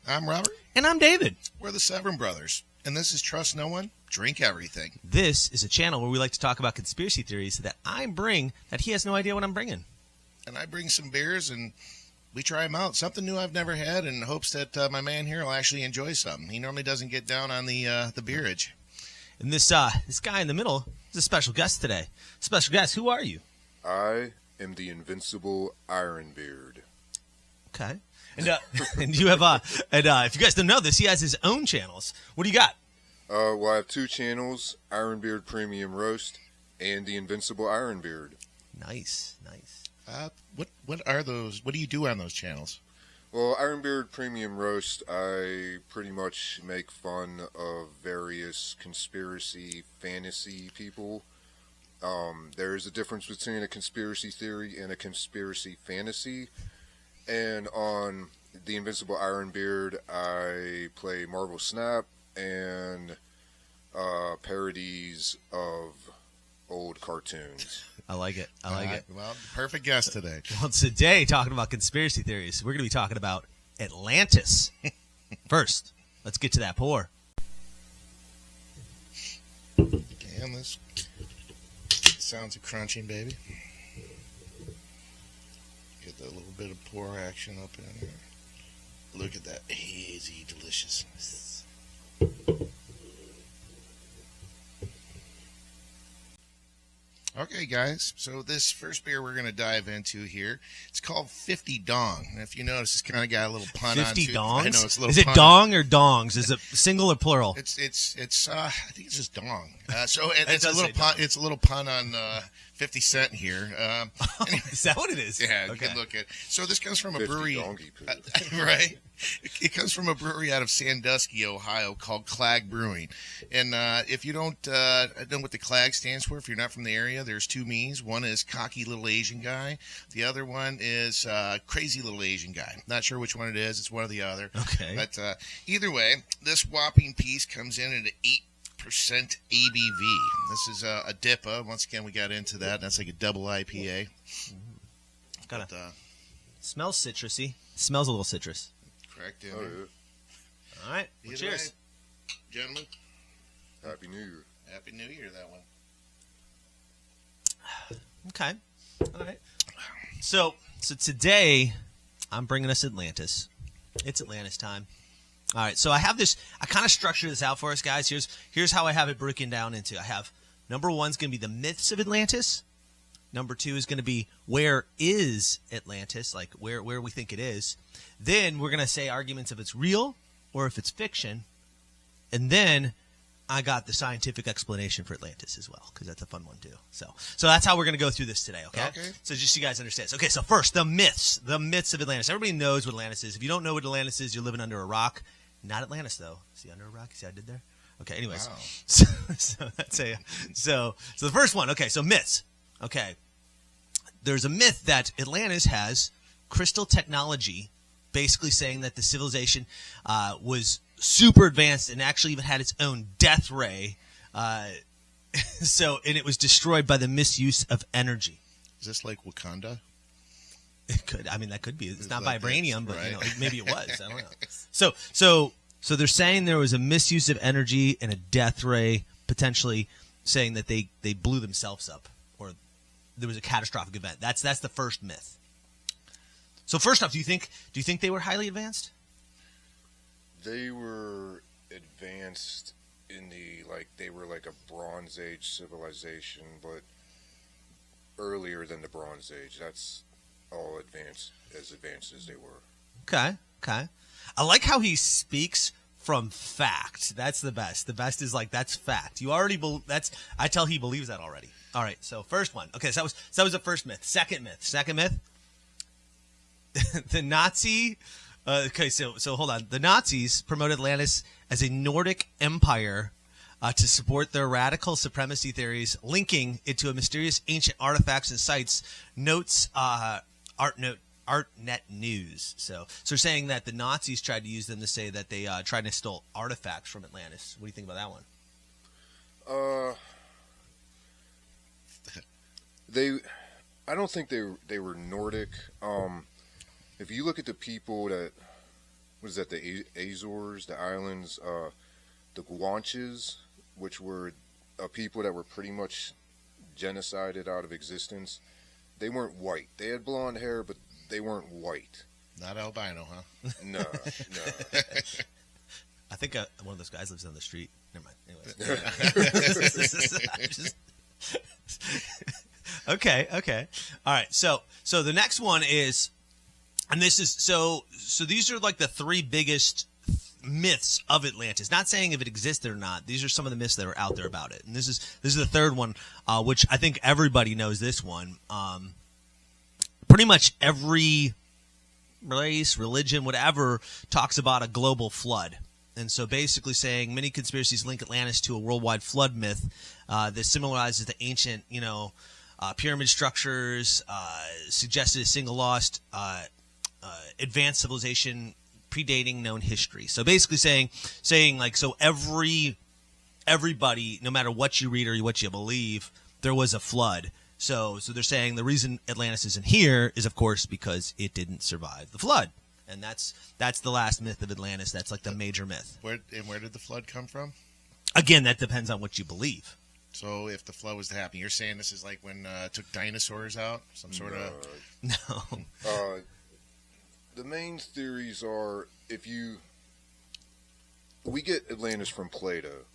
I'm Robert. And I'm David. We're the Seven Brothers, and this is Trust No One, Drink Everything. This is a channel where we like to talk about conspiracy theories that I bring that he has no idea what I'm bringing. And I bring some beers, and we try them out. Something new I've never had, in hopes that my man here will actually enjoy something. He normally doesn't get down on the beerage. And this guy in the middle is a special guest today. Special guest, who are you? I am the invincible Ironbeard. Okay. And and you have if you guys don't know this, he has his own channels. What do you got? Well, I have two channels: Ironbeard Premium Roast and the Invincible Ironbeard. Nice. What are those? What do you do on those channels? Well, Ironbeard Premium Roast, I pretty much make fun of various conspiracy fantasy people. There is a difference between a conspiracy theory and a conspiracy fantasy. And on the Invincible Ironbeard, I play Marvel Snap and parodies of old cartoons. I like it. Well, perfect guest today. Well, today, talking about conspiracy theories, we're going to be talking about Atlantis. First, let's get to that pour. Damn, this sounds of crunching, baby. Get that little bit of pour action up in there. Look at that hazy deliciousness. Okay, guys, so this first beer we're going to dive into here, it's called 50 Dong. And if you notice, it's kind of got a little pun 50 on it. dongs? I know, it's a little Is it pun. dong or dongs? Is it single or plural? It's I think it's just dong. So it's a does little say pun. dong. It's a little pun on 50 Cent here. Anyway, Is that what it is? yeah, Okay. you can look at. So this comes from a 50 brewery, donkey poo. right? It comes from a brewery out of Sandusky, Ohio, called Clag Brewing. And if you don't know what the Clag stands for, if you're not from the area, there's two meanings. One is cocky little Asian guy. The other one is crazy little Asian guy. Not sure which one it is. It's one or the other. Okay. But either way, this whopping piece comes in at 8% ABV. This is a DIPA. Once again, we got into that. That's like a double IPA. Kind of But, smells citrusy. Smells a little citrus. correct. Oh, Yeah. yeah. All right. Well, Either cheers. way, gentlemen. Happy New Year. Happy New Year, that one. Okay. All right. So today, I'm bringing us Atlantis. It's Atlantis time. All right. So I have this. I kind of structured this out for us, guys. Here's how I have it broken down into. I have number one is going to be the myths of Atlantis. Number two is going to be where is Atlantis, like where we think it is. Then we're going to say arguments if it's real or if it's fiction. And then I got the scientific explanation for Atlantis as well, because that's a fun one too. So that's how we're going to go through this today, okay? Okay. So just so you guys understand. Okay, so first, the myths of Atlantis. Everybody knows what Atlantis is. If you don't know what Atlantis is, you're living under a rock. Not Atlantis, though. See under a rock? See how I did there? Okay, anyways. Wow. So that's so the first one, okay, so myths. Okay. There's a myth that Atlantis has crystal technology, basically saying that the civilization was super advanced and actually even had its own death ray. And it was destroyed by the misuse of energy. Is this like Wakanda? It could. I mean, that could be. It's not like vibranium, this, but right? maybe it was. I don't know. So they're saying there was a misuse of energy and a death ray, potentially saying that they blew themselves up, or there was a catastrophic event. That's the first myth. So first off, do you think they were highly advanced? They were advanced in they were like a Bronze Age civilization, but earlier than the Bronze Age. That's all advanced as they were. Okay. I like how he speaks from fact. That's the best. The best is like, that's fact. You already I tell he believes that already. All right. So first one. Okay. So that was the first myth. Second myth. The Nazi. Okay. So hold on. The Nazis promoted Atlantis as a Nordic empire to support their radical supremacy theories, linking it to a mysterious ancient artifacts and sites. Notes ArtNet News. So they're saying that the Nazis tried to use them to say that they tried to steal artifacts from Atlantis. What do you think about that one? I don't think they were Nordic. If you look at the people that what is that? The Azores, the islands, the Guanches, which were a people that were pretty much genocided out of existence. They weren't white. They had blonde hair, but they weren't white. Not albino, huh? No, no. I think one of those guys lives on the street. Never mind. Anyways. Okay. All right. So the next one is, and this is so these are like the three biggest myths of Atlantis. Not saying if it existed or not. These are some of the myths that are out there about it. And this is the third one, which I think everybody knows this one. Pretty much every race, religion, whatever, talks about a global flood. And so basically saying many conspiracies link Atlantis to a worldwide flood myth that similarizes the ancient, pyramid structures, suggested a single lost advanced civilization predating known history. So basically saying like, so everybody, no matter what you read or what you believe, there was a flood. So they're saying the reason Atlantis isn't here is, of course, because it didn't survive the flood. And that's the last myth of Atlantis. That's like the major myth. Where did the flood come from? Again, that depends on what you believe. So if the flood was to happen, you're saying this is like when it took dinosaurs out? Some sort of... No. The main theories are we get Atlantis from Plato,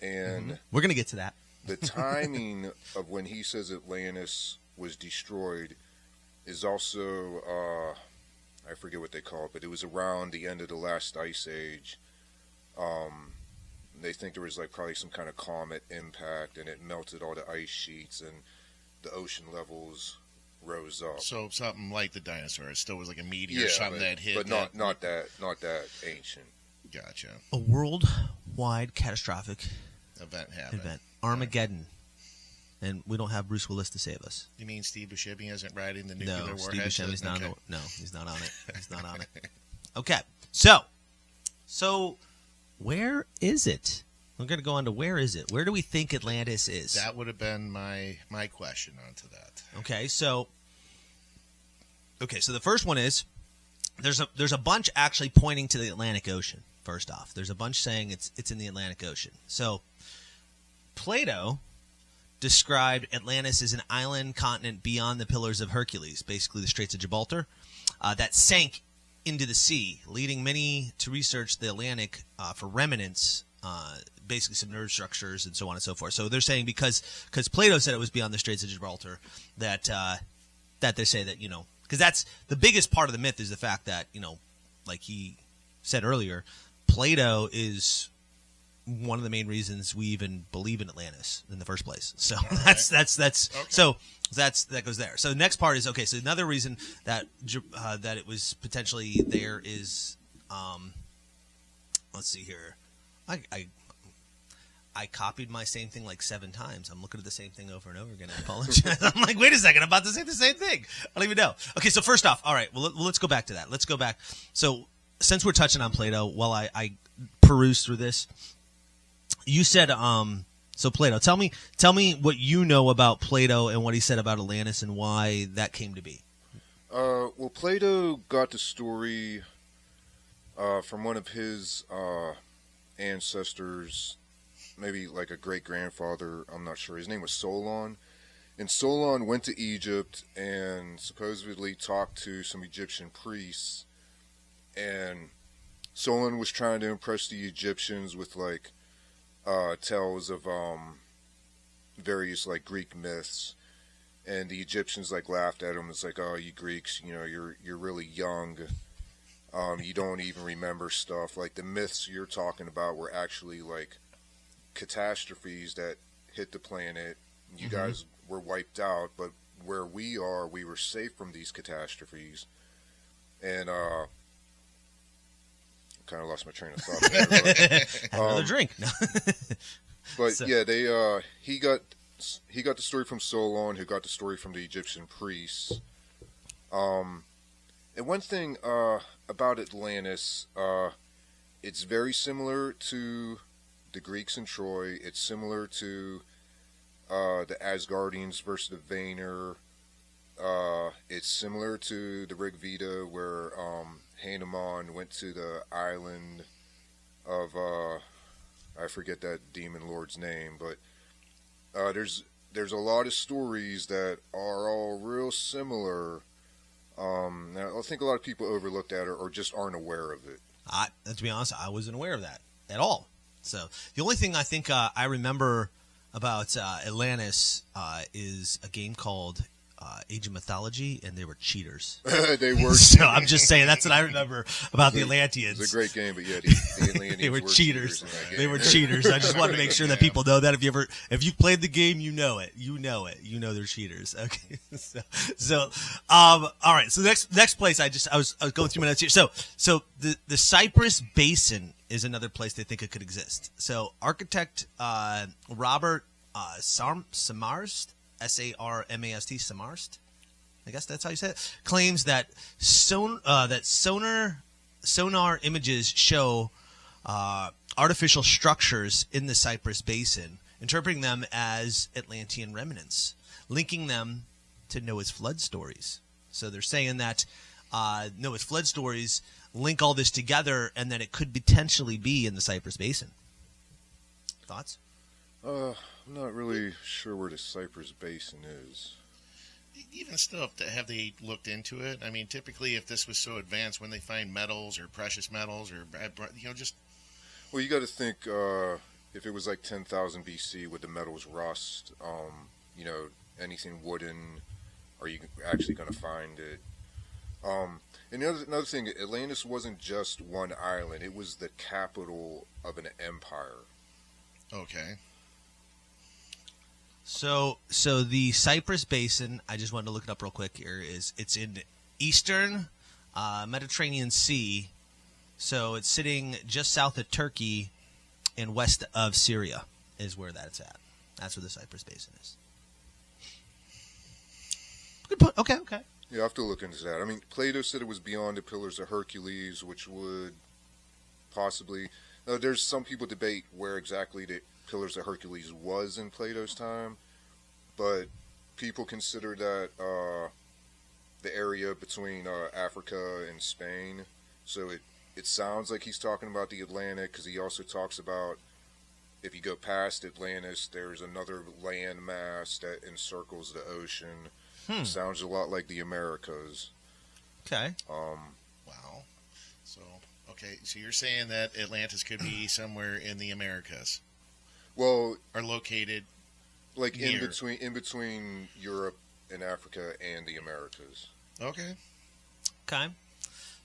and we're going to get to that. The timing of when he says Atlantis was destroyed is also, I forget what they call it, but it was around the end of the last ice age. They think there was like probably some kind of comet impact, and it melted all the ice sheets, and the ocean levels rose up. So something like the dinosaur. It still was like a meteor or something that hit. But not that ancient. Gotcha. A worldwide catastrophic Event happened. Armageddon. And we don't have Bruce Willis to save us. You mean Steve Buscemi isn't riding the nuclear warhead? Steve Buscemi's not. Okay. No, he's not on it. He's not on it. Okay, so where is it? We're going to go on to where is it? Where do we think Atlantis is? That would have been my question onto that. Okay, so the first one is there's a bunch actually pointing to the Atlantic Ocean. First off, there's a bunch saying it's in the Atlantic Ocean. So Plato described Atlantis as an island continent beyond the Pillars of Hercules, basically the Straits of Gibraltar, that sank into the sea, leading many to research the Atlantic for remnants, basically submerged structures and so on and so forth. So they're saying because Plato said it was beyond the Straits of Gibraltar, that they say that, because that's the biggest part of the myth is the fact that, like he said earlier, Plato is one of the main reasons we even believe in Atlantis in the first place. So that's okay. So that goes there. So the next part is okay. So another reason that it was potentially there is, let's see here, I copied my same thing like 7 times. I'm looking at the same thing over and over again. I apologize. I'm like, wait a second, I'm about to say the same thing. I don't even know. Okay, so first off, all right, well let's go back to that. Let's go back. So since we're touching on Plato, while I peruse through this, you said, so Plato, tell me what you know about Plato and what he said about Atlantis and why that came to be. Well, Plato got the story from one of his ancestors, maybe like a great-grandfather, I'm not sure. His name was Solon. And Solon went to Egypt and supposedly talked to some Egyptian priests. And Solon was trying to impress the Egyptians with like tales of various like Greek myths, and the Egyptians like laughed at him. It's like, oh, you Greeks, you're really young, you don't even remember stuff. Like the myths you're talking about were actually like catastrophes that hit the planet. You guys were wiped out, but where we are, we were safe from these catastrophes. And kind of lost my train of thought there, but, another drink. No. But so. Yeah, he got the story from Solon, who got the story from the Egyptian priests. And one thing about Atlantis, it's very similar to the Greeks in Troy. It's similar to the Asgardians versus the Vanir. It's it's similar to the Rig Veda, where Hanuman went to the island of I forget that demon lord's name, but there's a lot of stories that are all real similar. Now, I think a lot of people overlook that or just aren't aware of it. To be honest, I wasn't aware of that at all. So the only thing I think I remember about Atlantis is a game called Age of Mythology, and they were cheaters. They were. So I'm just saying that's what I remember about the Atlanteans. It's a great game, but yeah, the Atlanteans they were cheaters. in that game. They were cheaters. I just wanted to make sure that people know that if you played the game, you know it. You know they're cheaters. Okay. All right. So next place, I was going through my notes here. So the Cypress Basin is another place they think it could exist. So architect Robert Samarst, Sarmast, Samarst, I guess that's how you say it, claims that sonar images show artificial structures in the Cypress Basin, interpreting them as Atlantean remnants, linking them to Noah's flood stories. So they're saying that Noah's flood stories link all this together, and that it could potentially be in the Cypress Basin. Thoughts? I'm not really sure where the Cypress Basin is. Even still, have they looked into it? I mean, typically, if this was so advanced, when they find metals or precious metals or just Well, you got to think if it was like 10,000 BC, would the metals rust? Anything wooden, are you actually going to find it? And another thing, Atlantis wasn't just one island; it was the capital of an empire. Okay. So the Cypress Basin, I just wanted to look it up real quick here, it's in eastern Mediterranean Sea. So it's sitting just south of Turkey and west of Syria is where that's at. That's where the Cypress Basin is. Good point. Okay. Yeah, I have to look into that. I mean, Plato said it was beyond the Pillars of Hercules, which would possibly... Now, there's some people debate where exactly the Pillars of Hercules was in Plato's time, but people consider that the area between Africa and Spain. So it sounds like he's talking about the Atlantic, because he also talks about if you go past Atlantis, there's another land mass that encircles the ocean. Sounds a lot like the Americas. Okay. Wow. So you're saying that Atlantis could be somewhere in the Americas? Well, are located like near. in between Europe and Africa and the Americas. Okay.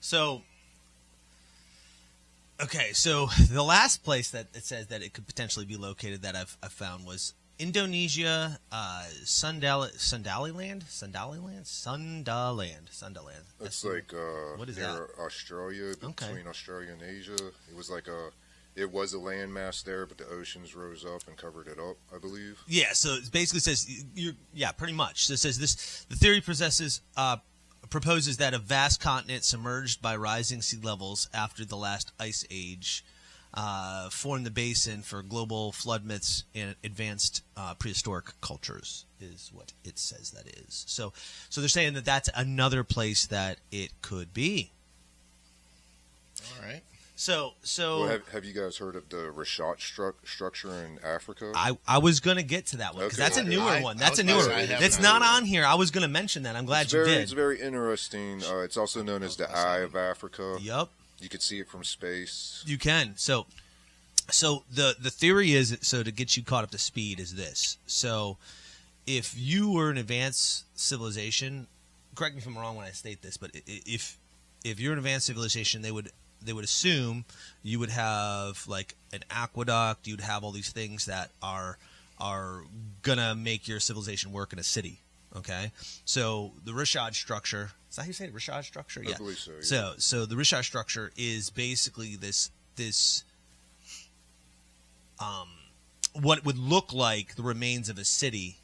So the last place that it says that it could potentially be located that I've found was Indonesia, Sundaland. It's like what is near that? Australia, between Australia and Asia. It was like it was a landmass there, but the oceans rose up and covered it up, I believe. Yeah, so it basically says pretty much. So it says the theory proposes that a vast continent submerged by rising sea levels after the last ice age formed the basin for global flood myths and advanced prehistoric cultures, is what it says that is. So they're saying that that's another place that it could be. All right. So well, have you guys heard of the Rashat structure in Africa? I was going to get to that one because that's a newer one. That's a newer one. It's not on here. I was going to mention that. I'm glad you did. It's very interesting. It's also known as the Eye of Africa. Yep. You could see it from space. You can. So the theory is, so to get you caught up to speed, is this. So if you were an advanced civilization, correct me if I'm wrong when I state this, but if you're an advanced civilization, they would assume you would have like an aqueduct, you'd have all these things that are gonna make your civilization work in a city. Okay, so the Rishad structure, is that how you say it? Rishad structure? I believe so. Yeah. So the Rishad structure is basically this what would look like the remains of a city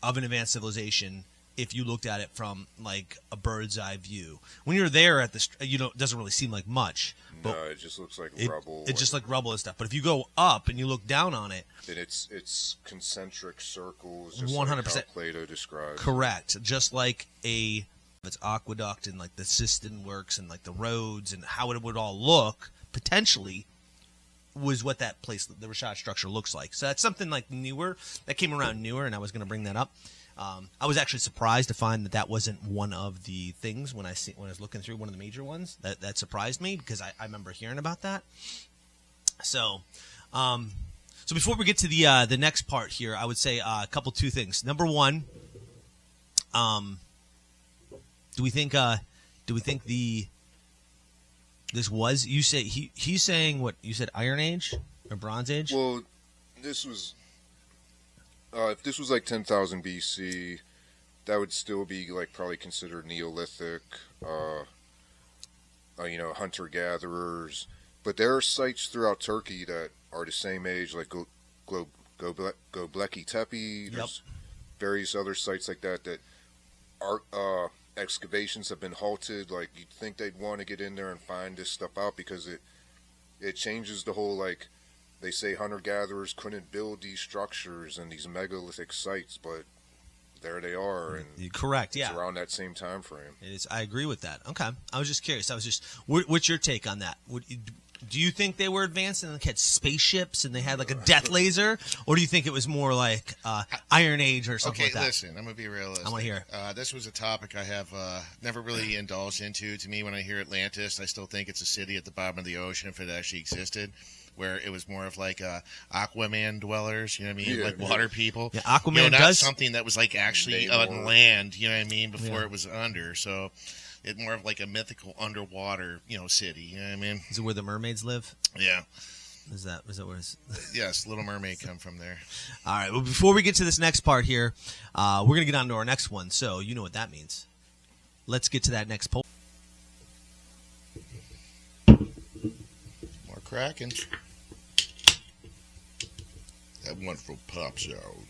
of an advanced civilization if you looked at it from like a bird's eye view. When you're there at it doesn't really seem like much. No, it just looks like rubble. It's just like rubble and stuff. But if you go up and you look down on it, then it's concentric circles, just 100%. like how Plato describes. Correct. Just like a its aqueduct and like the cistern works and like the roads and how it would all look potentially was what that place, the Rashad structure, looks like. So that's something like newer that came around newer, and I was going to bring that up. I was actually surprised to find that that wasn't one of the things when I was looking through one of the major ones. That surprised me because I remember hearing about that. So, so before we get to the next part here, I would say two things. Number one, do we think this was, you say he's saying what you said, Iron Age or Bronze Age? Well, this was if this was like 10,000 BC, that would still be like probably considered Neolithic. Hunter gatherers. But there are sites throughout Turkey that are the same age, like Göbekli Tepe. There's various other sites like that are excavations have been halted. Like, you'd think they'd want to get in there and find this stuff out because it changes the whole, like, they say hunter-gatherers couldn't build these structures and these megalithic sites, but there they are. And correct, it's around that same time frame. It is. I agree with that. Okay. I was just curious. What's your take on that? Do you think they were advanced and they had spaceships and they had like a death laser? Or do you think it was more like Iron Age or something like that? Okay, listen, I'm going to be realistic. I want to hear. This was a topic I have never really indulged into. To me, when I hear Atlantis, I still think it's a city at the bottom of the ocean if it actually existed, where it was more of like Aquaman dwellers, you know what I mean? Yeah, like water people. Yeah, Aquaman not does. something that was like actually on land, you know what I mean, before it was under. So it's more of like a mythical underwater, city, you know what I mean? Is it where the mermaids live? Yeah. Is that where it's... Yes, Little Mermaid come from there. All right. Well, before we get to this next part here, we're going to get on to our next one. So you know what that means. Let's get to that next poll. More cracking. That wonderful pop sound.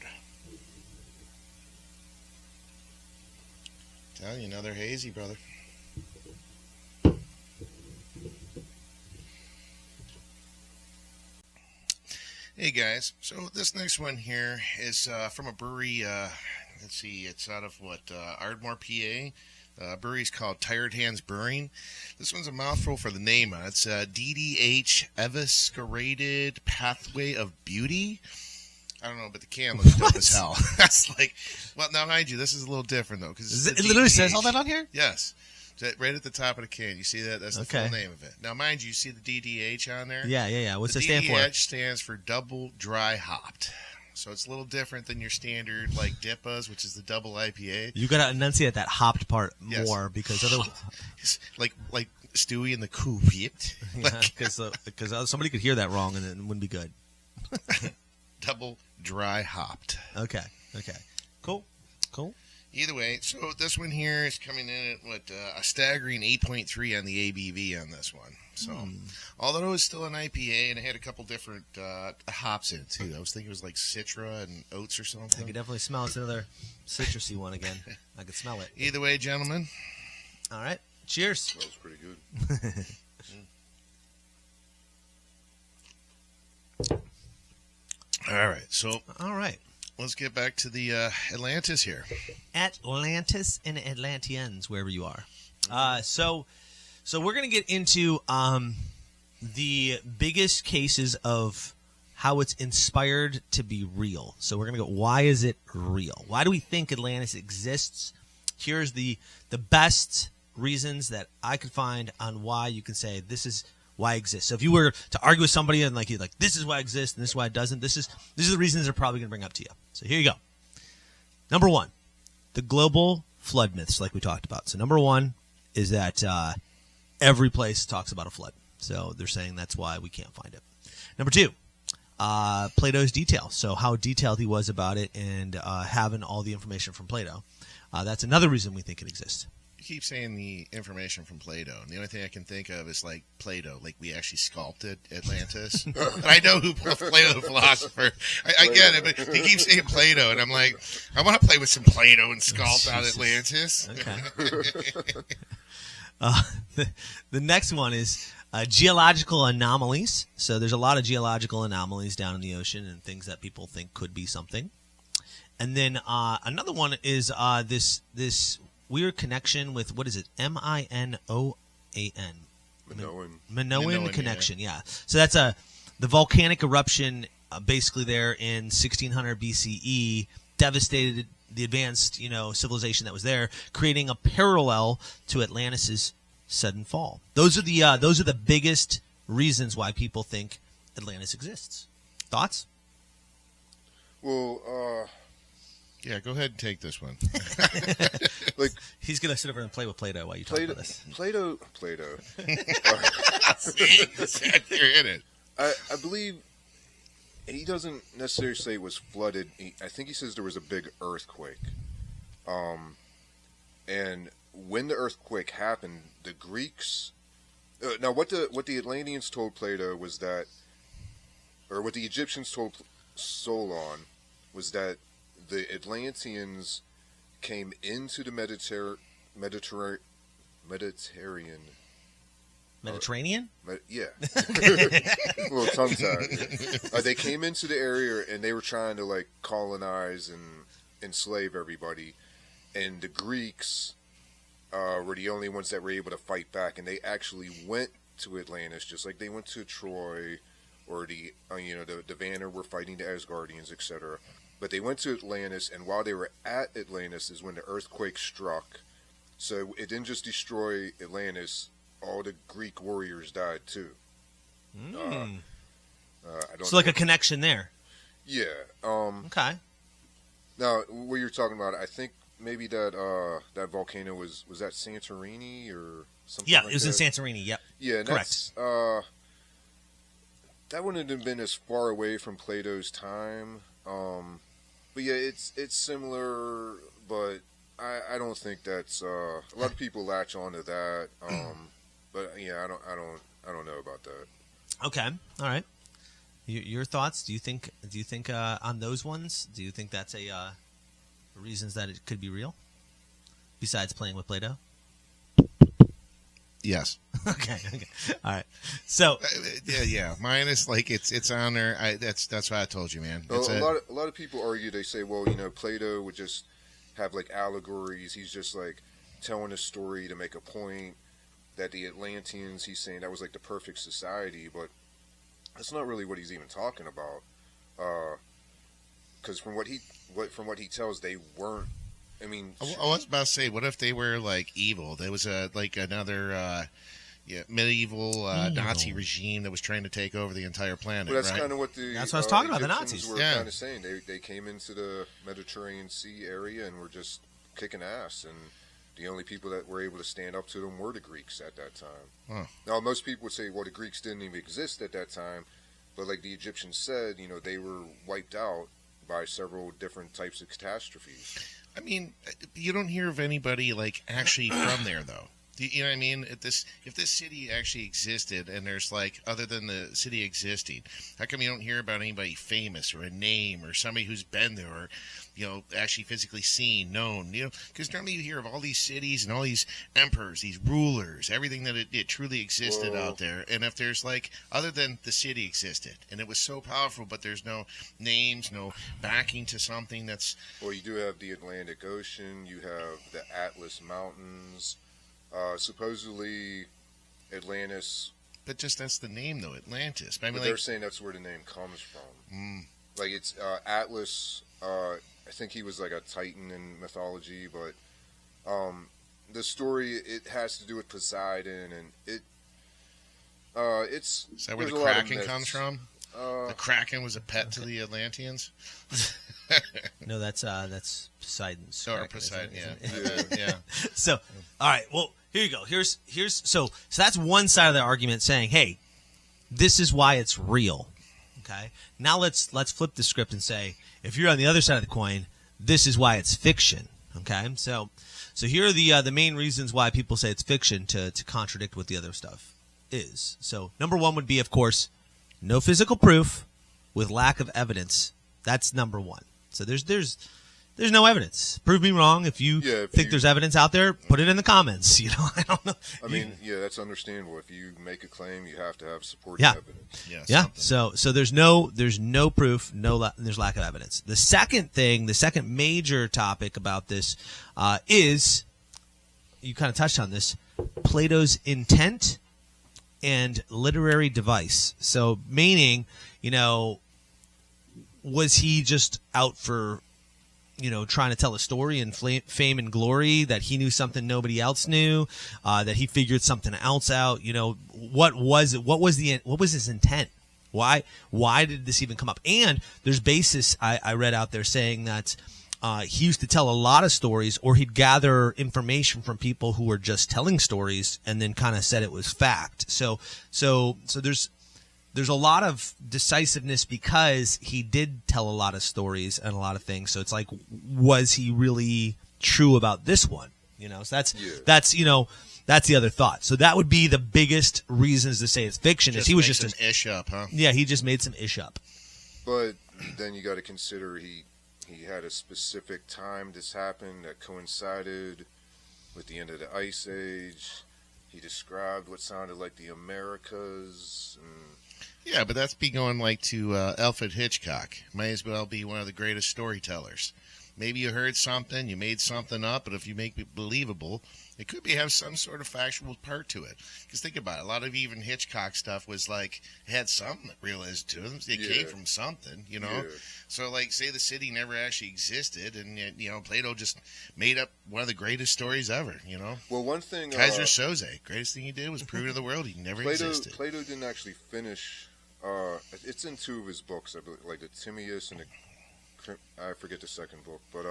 Telling you, another hazy, brother. Hey guys, so this next one here is from a brewery. Let's see, it's out of Ardmore, PA. Brewery's called Tired Hands Brewing. This one's a mouthful for the name on it. It's DDH Eviscerated Pathway of Beauty. I don't know, but the can looks dope as hell. That's like, well, now mind you, this is a little different though, because it literally says all that on here. Yes, right at the top of the can. You see that? That's the full name of it. Now, mind you, see the DDH on there? Yeah. What's that stand for? DDH stands for double dry hopped. So it's a little different than your standard like DIPAs, which is the double IPA. You got to enunciate that hopped part more because otherwise, like Stewie and the Coop. Because somebody could hear that wrong and it wouldn't be good. Double dry hopped. Okay. Cool. Either way, so this one here is coming in at a staggering 8.3 on the ABV on this one. So, although it was still an IPA and it had a couple different hops in it too. I was thinking it was like Citra and oats or something. I could definitely smell it's another citrusy one again. I could smell it. Either way, gentlemen. All right. Cheers. Smells pretty good. All right. So, let's get back to the Atlantis here. Atlantis and Atlanteans, wherever you are. So we're going to get into the biggest cases of how it's inspired to be real. So we're going to go, why is it real? Why do we think Atlantis exists? Here's the best reasons that I could find on why you can say this is why it exists. So if you were to argue with somebody and you're like, this is why it exists and this is why it doesn't, these are the reasons they're probably going to bring up to you. So here you go. Number one, the global flood myths, like we talked about. So number one is that every place talks about a flood. So they're saying that's why we can't find it. Number two, Plato's detail. So how detailed he was about it and having all the information from Plato. That's another reason we think it exists. You keep saying the information from Plato, and the only thing I can think of is like Plato, like we actually sculpted Atlantis. And I know who Plato the philosopher. I get it, but he keeps saying Plato, and I'm like, I want to play with some Plato and sculpt out Atlantis. Okay. The next one is geological anomalies. So there's a lot of geological anomalies down in the ocean and things that people think could be something. And then another one is this weird connection with, what is it? Minoan. Minoan. Minoan connection, yeah. So that's the volcanic eruption basically there in 1600 BCE devastated the advanced, civilization that was there, creating a parallel to Atlantis' sudden fall. Those are the biggest reasons why people think Atlantis exists. Thoughts? Well, Yeah, go ahead and take this one. like He's gonna sit over and play with Play-Doh while you talk about this. Play-Doh. You're in it. I believe he doesn't necessarily say it was flooded. I think he says there was a big earthquake. And when the earthquake happened, the Greeks. Now, what the Atlanteans told Plato was that, or what the Egyptians told Solon was that the Atlanteans came into the Mediterranean. Mediterranean? Yeah. A little tongue tied. They came into the area and they were trying to colonize and enslave everybody. And the Greeks were the only ones that were able to fight back. And they actually went to Atlantis, just like they went to Troy, or the Vanir were fighting the Asgardians, etc. But they went to Atlantis, and while they were at Atlantis is when the earthquake struck. So it didn't just destroy Atlantis. All the Greek warriors died too. I don't So a connection there. Yeah. Okay. Now, what you're talking about, I think maybe that volcano was that Santorini or something. Yeah, like it was that? in Santorini. Yep. Yeah, and Correct. That wouldn't have been as far away from Plato's time. But yeah, it's similar, but I don't think that's a lot of people latch onto that. But yeah, I don't know about that. Okay. All right. Your thoughts? Do you think on those ones? Do you think that's a reasons that it could be real? Besides playing with Play-Doh? Yes. Okay. All right. So Yeah. Mine is it's on there. That's why I told you, man. Well, a lot of people argue. They say, well, Plato would just have allegories. He's just telling a story to make a point. That the Atlanteans, he's saying that was the perfect society, but that's not really what he's even talking about. Because from what he tells, they weren't. I mean, I was about to say, what if they were evil? There was another medieval Nazi regime that was trying to take over the entire planet. But that's right? kind of what that's what I was talking about. The Egyptians Nazis were Yeah. kind of saying. They came into the Mediterranean Sea area and were just kicking ass, and the only people that were able to stand up to them were the Greeks at that time. Huh. Now, most people would say, well, the Greeks didn't even exist at that time, but like the Egyptians said, they were wiped out by several different types of catastrophes. I mean, you don't hear of anybody actually from there, though. You know what I mean? If this city actually existed, and there's other than the city existing, how come you don't hear about anybody famous or a name or somebody who's been there or actually physically seen, known? Because normally you hear of all these cities and all these emperors, these rulers, everything that it truly existed out there. And if there's other than the city existed, and it was so powerful, but there's no names, no backing to something that's. Well, you do have the Atlantic Ocean, you have the Atlas Mountains. Supposedly, Atlantis. But just that's the name, though, Atlantis. I mean, But they're saying that's where the name comes from. It's Atlas. I think he was a titan in mythology, but the story it has to do with Poseidon, and it's. Is that where the there's a lot of Kraken comes myths. from? The Kraken was a pet to the Atlanteans. no, that's Poseidon's. Or Kraken, Poseidon, isn't it? yeah. So, all right. Well, here you go. Here's so that's one side of the argument saying, hey, this is why it's real. Okay. Now let's flip the script and say, if you're on the other side of the coin, this is why it's fiction. Okay. So here are the main reasons why people say it's fiction to contradict what the other stuff is. So number one would be, of course, no physical proof with lack of evidence. That's number one. So there's no evidence. Prove me wrong. If you think there's evidence out there, put it in the comments. I don't know. I mean, that's understandable. If you make a claim, you have to have supporting Yeah. evidence. Yeah. So there's no proof. There's lack of evidence. The second major topic about this is you kind of touched on this, Plato's intent and literary device. So meaning, was he just out for, trying to tell a story and fame and glory, that he knew something nobody else knew, that he figured something else out? What was it? What was his intent? Why did this even come up? And there's basis I read out there saying that he used to tell a lot of stories, or he'd gather information from people who were just telling stories and then kind of said it was fact. So there's a lot of decisiveness because he did tell a lot of stories and a lot of things. So it's like, was he really true about this one? So that's the other thought. So that would be the biggest reasons to say it's fiction. Is he was just an ish up, huh? Yeah, he just made some ish up. But then you got to consider he had a specific time this happened that coincided with the end of the Ice Age. He described what sounded like the Americas. Yeah, but that's going like to Alfred Hitchcock. Might as well be one of the greatest storytellers. Maybe you heard something, you made something up, but if you make it believable, it could have some sort of factual part to it. Because think about it, a lot of even Hitchcock stuff was like, had something realism to it. It came from something, Yeah. So like, say the city never actually existed, and Plato just made up one of the greatest stories ever, Well, one thing... Kaiser Soze, greatest thing he did was prove to the world he never existed. Plato didn't actually finish... it's in two of his books, I believe, like the Timaeus and I forget the second book, but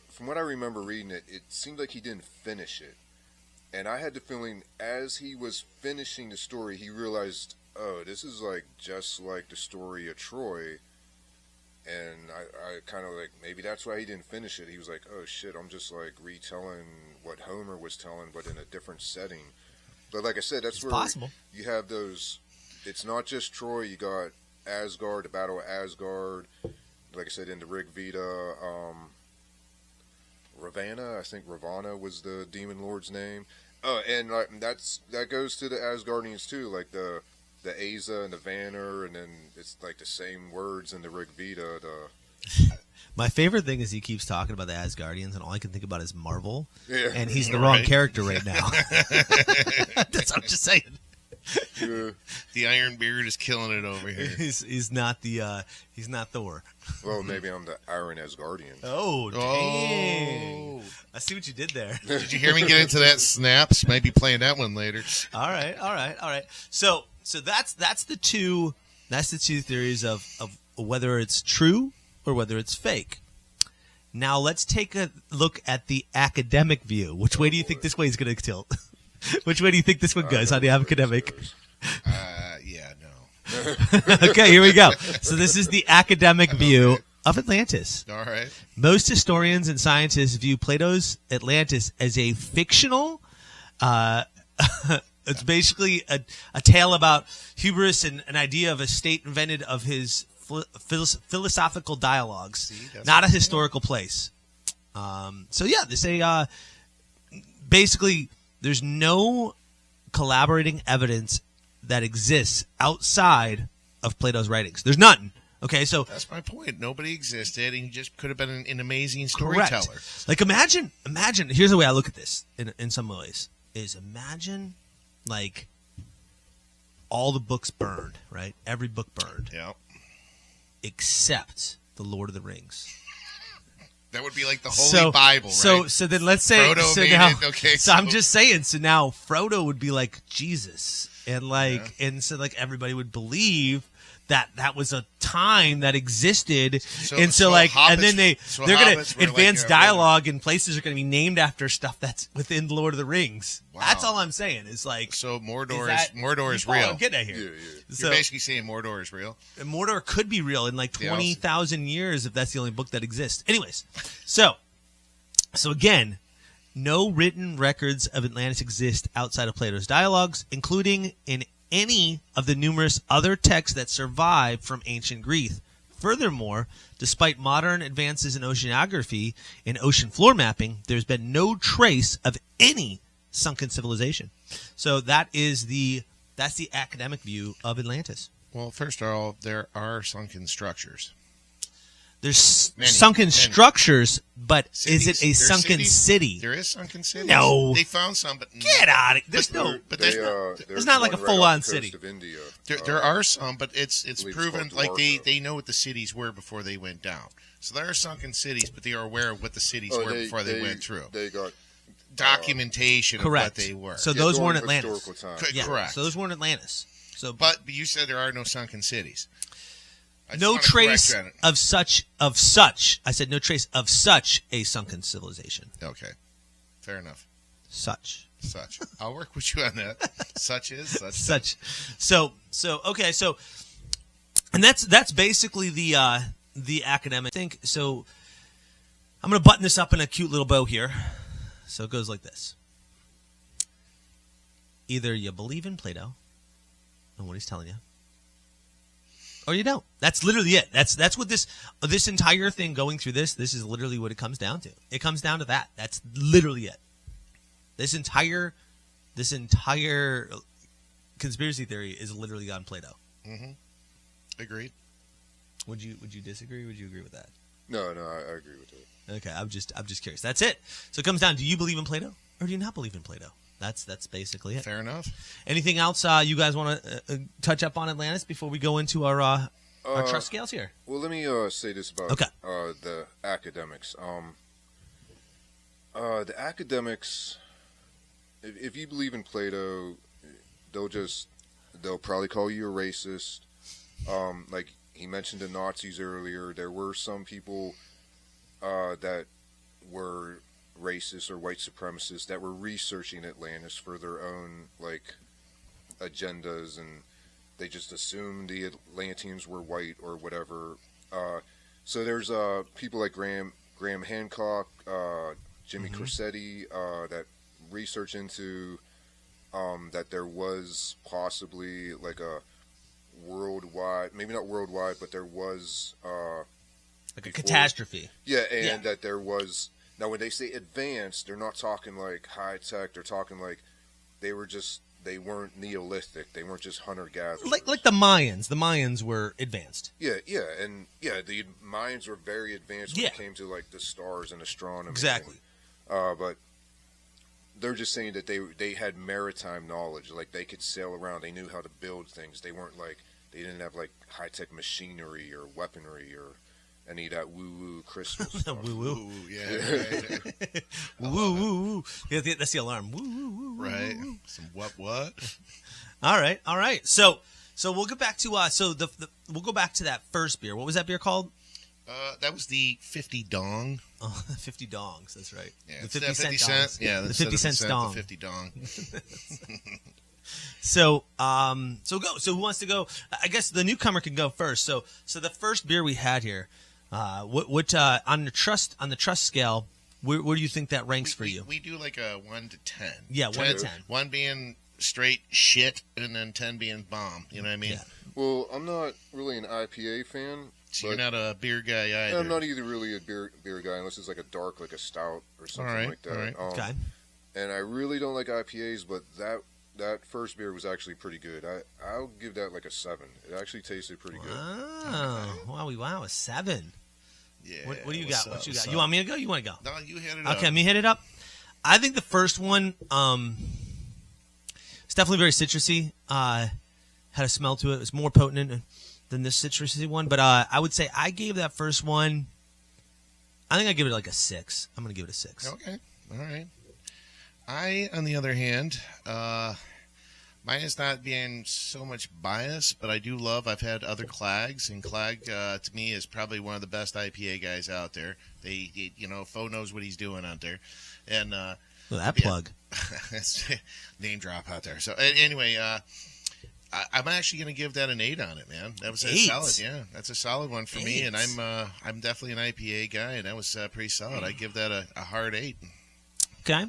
from what I remember reading it, it seemed like he didn't finish it. And I had the feeling as he was finishing the story, he realized, oh, this is like just like the story of Troy. And I kind of like, maybe that's why he didn't finish it. He was like, oh shit, I'm just like retelling what Homer was telling, but in a different setting. But like I said, that's where possible. You have those, it's not just Troy, you got Asgard, the Battle of Asgard. Like I said, in the Rig Veda, Ravana, I think Ravana was the demon lord's name. And that goes to the Asgardians too, like the Asa and the Vanner, and then it's like the same words in the Rig Veda. My favorite thing is he keeps talking about the Asgardians, and all I can think about is Marvel. Yeah. And he's the wrong character right now. That's what I'm just saying. Yeah. The Iron Beard is killing it over here. He's not Thor. Well, maybe I'm the Iron Asgardian. Oh, dang. I see what you did there. Did you hear me get into that snaps? Might be playing that one later. All right. So that's the two theories of whether it's true or whether it's fake. Now let's take a look at the academic view. Which way do you think this way is going to tilt? Which way do you think this one goes on the academic? Yeah, no. Okay, here we go. So this is the academic view of Atlantis. All right. Most historians and scientists view Plato's Atlantis as a fictional. It's basically a tale about hubris and an idea of a state invented of his philosophical dialogues, not a historical place. They say basically there's no collaborating evidence that exists outside of Plato's writings. There's none. Okay, so that's my point. Nobody existed, and he just could have been an amazing storyteller. Correct. Like imagine. Here's the way I look at this. In some ways, is imagine like all the books burned, right? Every book burned, except the Lord of the Rings. That would be like the Holy Bible, right? So then let's say Frodo made it. Okay, so I'm just saying. So now Frodo would be like Jesus, and and so like everybody would believe that was a time that existed, and then they're gonna advance dialogue, and places are gonna be named after stuff that's within the Lord of the Rings. Wow. That's all I'm saying. Is like so Mordor is real. I'm getting at here. Yeah. You're basically saying Mordor is real. And Mordor could be real in like 20,000 years if that's the only book that exists. Anyways, so again, no written records of Atlantis exist outside of Plato's dialogues, including in any of the numerous other texts that survive from ancient Greece. Furthermore, despite modern advances in oceanography and ocean floor mapping, there's been no trace of any sunken civilization. So that's the academic view of Atlantis. Well, first of all, there are sunken structures. Many, sunken many. structures, but Cities. is it a There's sunken cities. city? There is sunken cities. No. They found some, but Get out of There's But- no. but They, there's there's not like one a right off full-on the coast city. of India. There are some, but it's believe it's proven called like Dwarka. they know what the cities were before they went down. So there are sunken cities, but they are aware of what the cities were before they went through. They got Documentation of Correct. what they were. So those during weren't Atlantis. historical time. Yeah, Correct. So those weren't Atlantis. So But you said there are no sunken cities. I just no wanna correct trace that. of such. I said no trace of such a sunken civilization. Okay, fair enough. Such. I'll work with you on that. Such. So okay. So, and that's basically the academic thing. So I'm going to button this up in a cute little bow here. So it goes like this. Either you believe in Plato and what he's telling you, or you don't. That's literally it. That's what this entire thing going through this is literally what it comes down to. It comes down to that. That's literally it. This entire conspiracy theory is literally on Plato. Mm-hmm. Agreed. Would you disagree? Would you agree with that? No, I agree with that. Okay, I'm just curious. That's it. So it comes down. Do you believe in Plato or do you not believe in Plato? That's basically it. Fair enough. Anything else you guys want to touch up on Atlantis before we go into our trust scales here? Well, let me say this about the academics. The academics, if you believe in Plato, they'll probably call you a racist. Like he mentioned the Nazis earlier, there were some people that were racist or white supremacists that were researching Atlantis for their own agendas, and they just assumed the Atlanteans were white or whatever. So there's people like Graham Hancock, Jimmy Corsetti, that research into that there was possibly like a worldwide, maybe not worldwide, but there was like a catastrophe. Yeah, and that there was. Now, when they say advanced, they're not talking like high tech. They're talking like they weren't Neolithic. They weren't just hunter gatherers. Like the Mayans. The Mayans were advanced. The Mayans were very advanced when it came to like the stars and astronomy. Exactly. But they're just saying that they had maritime knowledge. Like they could sail around. They knew how to build things. They weren't like they didn't have like high tech machinery or weaponry or any of that woo-woo crystal stuff. Woo-woo. Yeah, right. Woo. Yeah, that's the alarm. Woo. Right. Some what? All right. So we'll get back to we'll go back to that first beer. What was that beer called? That was the 50 dong. Oh, 50 dongs. That's right. Yeah, The 50 cent dongs. Yeah, the 50 cent dong. The 50 dong. So who wants to go? I guess the newcomer can go first. So the first beer we had here, what on the trust scale, where do you think that ranks for you? We do like a 1 to 10. Yeah, 1 to 10. 1 being straight shit, and then 10 being bomb. You know what I mean? Yeah. Well, I'm not really an IPA fan. So you're not a beer guy either. I'm not either really a beer guy unless it's like a dark, like a stout or something like that. All right. Okay. And I really don't like IPAs, but that first beer was actually pretty good. I'll give that like a 7. It actually tasted pretty good. Wow, a 7. Yeah. What do you got? What you got? What's You want me to go? You want to go? No, you hit it up. Okay, me hit it up. I think the first one, it's definitely very citrusy. Had a smell to it. It was more potent than this citrusy one. But I would say I gave that first one, I think I give it like a 6. I'm going to give it a 6. Okay. All right. I, on the other hand, mine is not being so much bias, but I do love, I've had other Clags, and Clag, to me, is probably one of the best IPA guys out there. Fo knows what he's doing out there. And, plug. Name drop out there. So, anyway, I'm actually going to give that an 8 on it, man. That was a 8? solid, yeah. That's a solid one for me, and I'm definitely an IPA guy, and that was pretty solid. I give that a hard 8. Okay.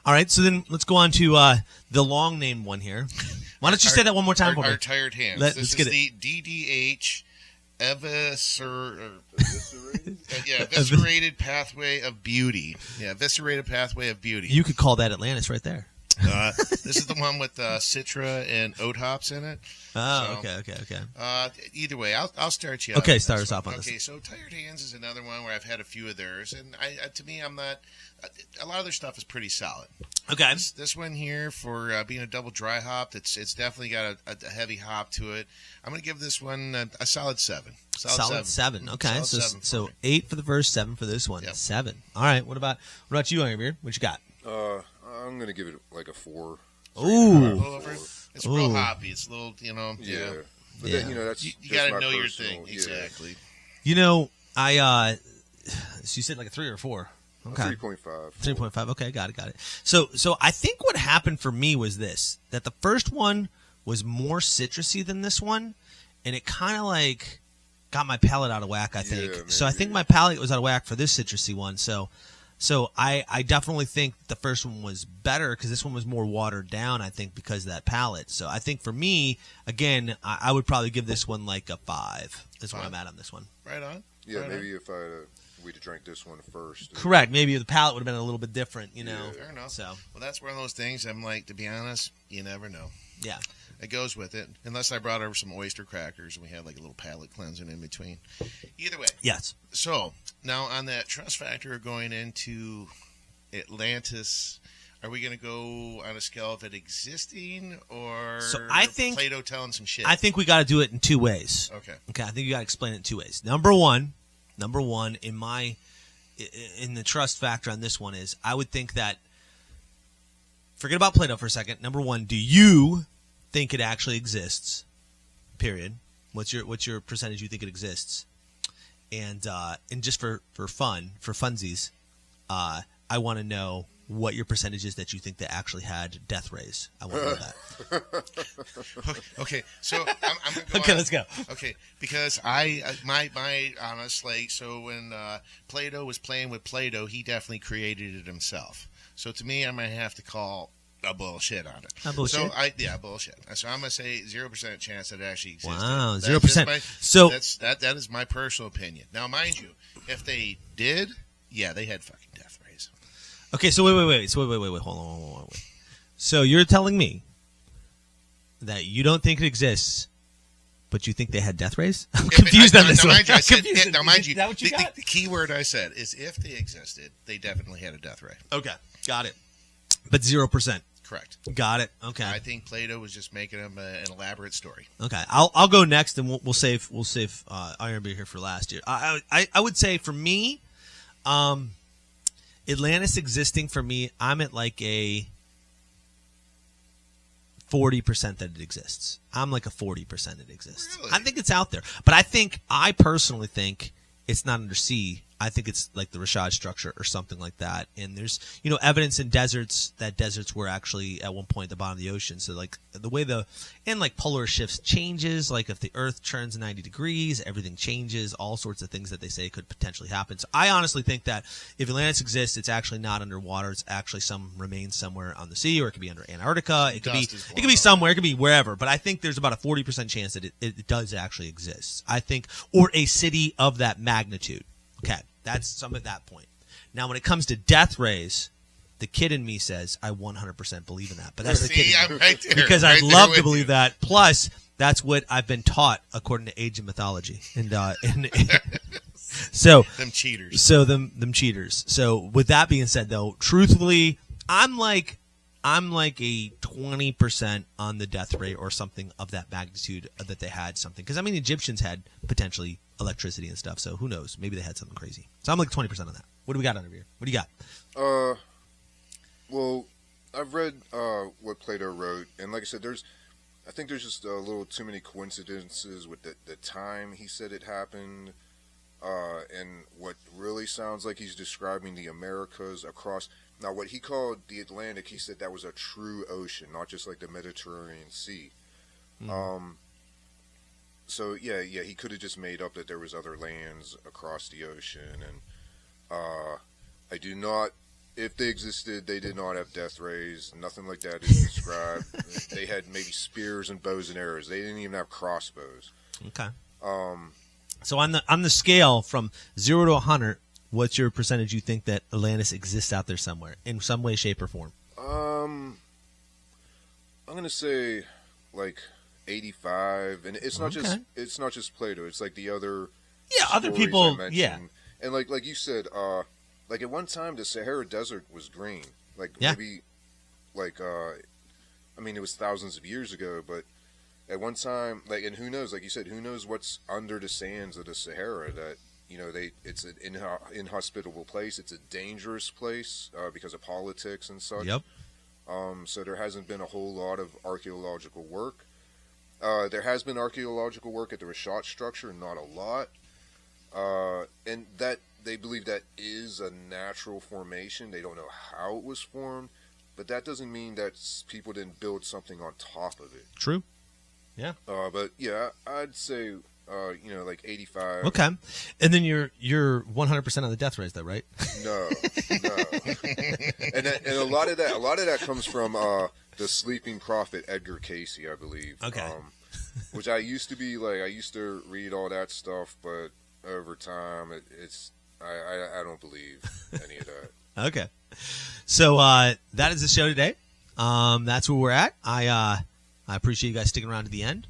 All right, so then let's go on to the long name one here. Why don't you say that one more time for me? Our Tired Hands. Let's This get is it. the DDH Eviscerated Pathway of Beauty. Yeah, Eviscerated Pathway of Beauty. You could call that Atlantis right there. This is the one with Citra and oat hops in it. Oh, So, okay. Either way, I'll start you. Okay, on start this us off one. on Okay, this. so Tired Hands is another one where I've had a few of theirs, and to me, I'm not. A lot of their stuff is pretty solid. Okay. This one here, for being a double dry hop, it's definitely got a heavy hop to it. I'm going to give this one a solid 7. Solid 7. Okay, Solid 7 for so me. 8 for the first, 7 for this one. Yep. 7. All right. What about you, Iron Beard? What you got? I'm gonna give it like a 4. A Ooh. little over. It's real Ooh. hoppy. It's a little, Yeah. But Yeah. then that's You just got to my know your personal- thing. Exactly. I so you said like a 3 or a 4. Okay. 3.5. 3.5. Okay, got it. So I think what happened for me was this: that the first one was more citrusy than this one, and it kind of like got my palate out of whack. I think. Yeah, So I maybe. think my palate was out of whack for this citrusy one. So I definitely think the first one was better because this one was more watered down. I think because of that palate. So I think for me, again, I would probably give this one like a 5. That's where 5. I'm at on this one. Right on. Yeah, Right maybe if we'd have drank this one first. Correct. Maybe the palate would have been a little bit different. You know. Yeah. Fair enough. So Well, that's one of those things. I'm like, to be honest, you never know. yeah. It goes with it, unless I brought over some oyster crackers and we had like a little palate cleansing in between. Either way, Yes. so now on that trust factor going into Atlantis, are we going to go on a scale of it existing or So I think- Plato telling some shit? I think we got to do it in 2 ways. Okay. Okay, I think you got to explain it in 2 ways. Number one, in the trust factor on this one is I would think that, forget about Plato for a second. Number one, do you think it actually exists? Period. What's your percentage you think it exists? And just for fun, for funsies, I want to know what your percentage is that you think that actually had death rays. I want to know that. Okay, so I'm going to go Okay, on. let's go. Okay, because my honest, like, so when Plato was playing with Plato, he definitely created it himself. So to me, I might have to call a bullshit on it. A bullshit? So bullshit. So I'm gonna say 0% chance that it actually exists. Wow, That's 0%. just my- So- that is my personal opinion. Now, mind you, if they did, yeah, they had fucking death rays. Okay, so wait. So wait. Hold on. So you're telling me that you don't think it exists, but you think they had death rays? I'm confused on this one. Mind you, I said, Confused. now, mind you, Is that what you got? the key word I said is if they existed, they definitely had a death ray. Okay, got it. But 0%. Correct. Got it. Okay. I think Plato was just making them an elaborate story. Okay. I'll go next, and we'll save Iron Beer here for last year. I would say for me, Atlantis existing for me, I'm at like a 40% that it exists. I'm like a 40% it exists. Really? I think it's out there, but I personally think it's not under sea. I think it's like the Rashad structure or something like that. And there's, evidence in deserts that deserts were actually at one point at the bottom of the ocean. So like the way like polar shifts changes, like if the earth turns 90 degrees, everything changes, all sorts of things that they say could potentially happen. So I honestly think that if Atlantis exists, it's actually not underwater. It's actually remains somewhere on the sea, or it could be under Antarctica. It could be somewhere. It could be wherever. But I think there's about a 40% chance that it does actually exist. I think, or a city of that magnitude. Okay. That's some at that point. Now, when it comes to death rays, the kid in me says I 100% believe in that. But that's the kid in me. I'm right there, Because right I'd there love with to believe you. that. Plus, that's what I've been taught according to Age of Mythology. And so Them cheaters. so them cheaters. So with that being said, though, truthfully, I'm like a 20% on the death rate or something of that magnitude that they had something. Because, the Egyptians had potentially electricity and stuff, so who knows? Maybe they had something crazy. So I'm like 20% on that. What do we got under here? What do you got? Well, I've read what Plato wrote, and like I said, I think there's just a little too many coincidences with the time he said it happened, and what really sounds like he's describing the Americas across. Now, what he called the Atlantic, he said that was a true ocean, not just like the Mediterranean Sea. So yeah, he could have just made up that there was other lands across the ocean, and I do not. If they existed, they did not have death rays. Nothing like that is described. They had maybe spears and bows and arrows. They didn't even have crossbows. Okay. So on the scale from 0 to 100, what's your percentage you think that Atlantis exists out there somewhere in some way, shape, or form? I'm gonna say like 85, and it's not just Plato. It's like the other other stories people. I mentioned. Yeah, and like you said, like at one time the Sahara Desert was green. Like maybe like I mean it was thousands of years ago, but at one time, like, and who knows? Like you said, who knows what's under the sands of the Sahara? That it's an inhospitable place. It's a dangerous place because of politics and such. Yep. So there hasn't been a whole lot of archaeological work. There has been archaeological work at the Rashat structure, not a lot. And that they believe that is a natural formation. They don't know how it was formed, but that doesn't mean that people didn't build something on top of it. True. Yeah. But yeah, I'd say like 85. Okay. And then you're 100% on the death race, though, right? No. and a lot of that comes from the sleeping prophet Edgar Casey, I believe. Okay. Which I used to read all that stuff, but over time I don't believe any of that. Okay. So that is the show today. That's where we're at. I appreciate you guys sticking around to the end.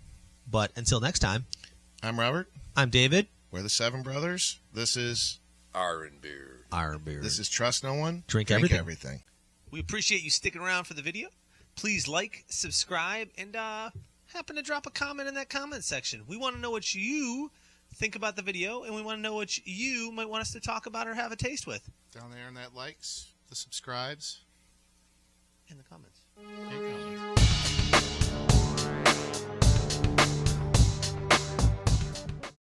But until next time, I'm Robert. I'm David. We're the Seven Brothers. This is Iron Beard. This is Trust No One. Drink everything. We appreciate you sticking around for the video. Please like, subscribe, and happen to drop a comment in that comment section. We want to know what you think about the video, and we want to know what you might want us to talk about or have a taste with. Down there in that likes, the subscribes. In the comments. In comments.